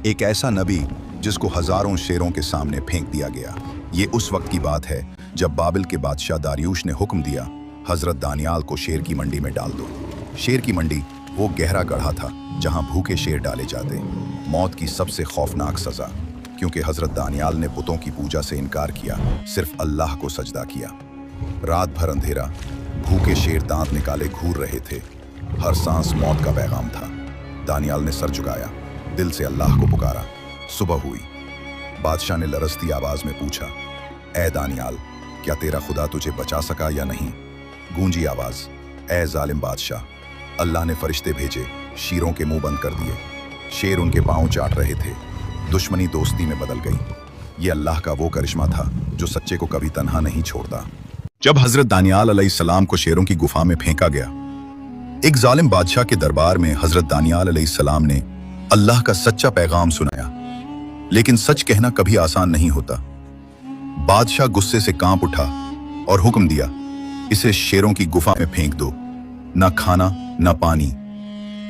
एक ऐसा नबी जिसको हजारों शेरों के सामने फेंक दिया गया। ये उस वक्त की बात है जब बाबिल के बादशाह दारियूश ने हुक्म दिया, हजरत दानियाल को शेर की मंडी में डाल दो। शेर की मंडी वो गहरा गड्ढा था जहां भूखे शेर डाले जाते। मौत की सबसे खौफनाक सजा, क्योंकि हजरत दानियाल ने बुतों की पूजा से इनकार किया, सिर्फ अल्लाह को सजदा किया। रात भर अंधेरा, भूखे शेर दांत निकाले घूर रहे थे, हर सांस मौत का पैगाम था। दानियाल ने सर झुकाया, दिल से अल्लाह को पुकारा। सुबह हुई, बादशाह ने लरजती आवाज में पूछा, ए दानियाल, क्या तेरा खुदा तुझे बचा सका या नहीं? गूंजी आवाज, ए जालिम बादशाह, अल्लाह ने फरिश्ते भेजे, शेरों के मुंह बंद कर दिए। शेर उनके पांव चाट रहे थे, दुश्मनी दोस्ती में बदल गई। ये अल्लाह का वो करिश्मा था जो सच्चे को कभी तन्हा नहीं छोड़ता। जब हजरत दानियाल अलैहिस्सलाम को शेरों की गुफा में फेंका गया, एक जालिम बादशाह के दरबार में हजरत दानियाल अलैहिस्सलाम ने अल्लाह का सच्चा पैगाम सुनाया। लेकिन सच कहना कभी आसान नहीं होता। बादशाह गुस्से से कांप उठा और हुक्म दिया, इसे शेरों की गुफा में फेंक दो, ना खाना ना पानी।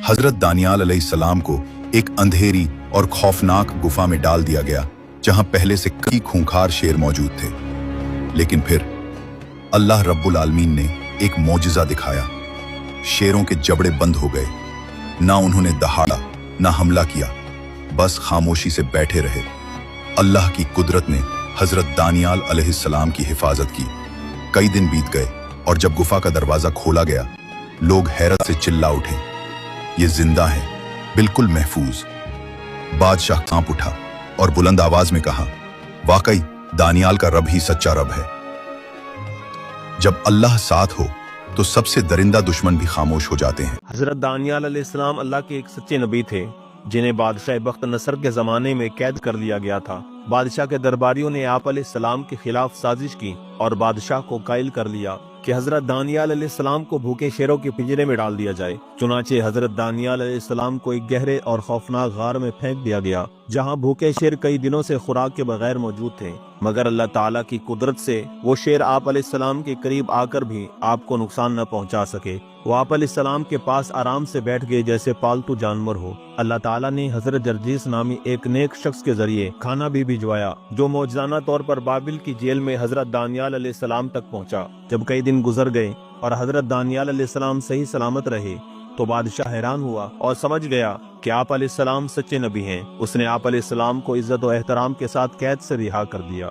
हजरत दानियाल अलैहिस्सलाम को एक अंधेरी और खौफनाक गुफा में डाल दिया गया, जहां पहले से कई खूंखार शेर मौजूद थे। लेकिन फिर अल्लाह रब्बुल आलमीन ने एक मौजिजा दिखाया। शेरों के जबड़े बंद हो गए, ना उन्होंने दहाड़ा ना हमला किया, बस खामोशी से बैठे रहे। अल्लाह की कुदरत ने हजरत दानियाल अलैहिस्सलाम की हिफाजत की। कई दिन बीत गए और जब गुफा का दरवाजा खोला गया, लोग हैरत से चिल्ला उठे, ये जिंदा है, बिल्कुल महफूज। बादशाह कांप उठा और बुलंद आवाज में कहा, वाकई दानियाल का रब ही सच्चा रब है। जब अल्लाह साथ हो तो सबसे दरिंदा दुश्मन भी खामोश हो जाते हैं। हजरत दानियाल अलैहिस्सलाम अल्लाह के एक सच्चे नबी थे, जिन्हें बादशाह बख्त नसर के जमाने में कैद कर लिया गया था। बादशाह के दरबारियों ने आप अलैहिस्सलाम के खिलाफ साजिश की और बादशाह को कायल कर लिया कि हजरत दानियाल अलैहिस्सलाम को भूखे शेरों के पिंजरे में डाल दिया जाए। चुनाचे हजरत दानियाल अलैहिस्सलाम को एक गहरे और खौफनाक गार में फेंक दिया गया, जहां भूखे शेर कई दिनों से खुराक के बगैर मौजूद थे। मगर अल्लाह ताला की कुदरत से वो शेर आप अलैहिस्सलाम के करीब आकर भी आपको नुकसान न पहुंचा सके। वो आप अलैहिस्सलाम के पास आराम से बैठ गए जैसे पालतू जानवर हो। अल्लाह ताला ने हजरत जर्जीस नामी एक नेक शख्स के जरिए खाना भी भिजवाया, जो मौजज़ाना तौर पर बाबिल की जेल में हजरत दानियाल अलैहिस्सलाम तक पहुंचा। जब कई दिन गुजर गए और हजरत दानियाल अलैहिस्सलाम सही सलामत रहे, तो बादशाह हैरान हुआ और समझ गया कि आप अलैहिस्सलाम सच्चे नबी हैं। उसने आप अलैहिस्सलाम को इज्जत और एहतराम के साथ कैद से रिहा कर दिया।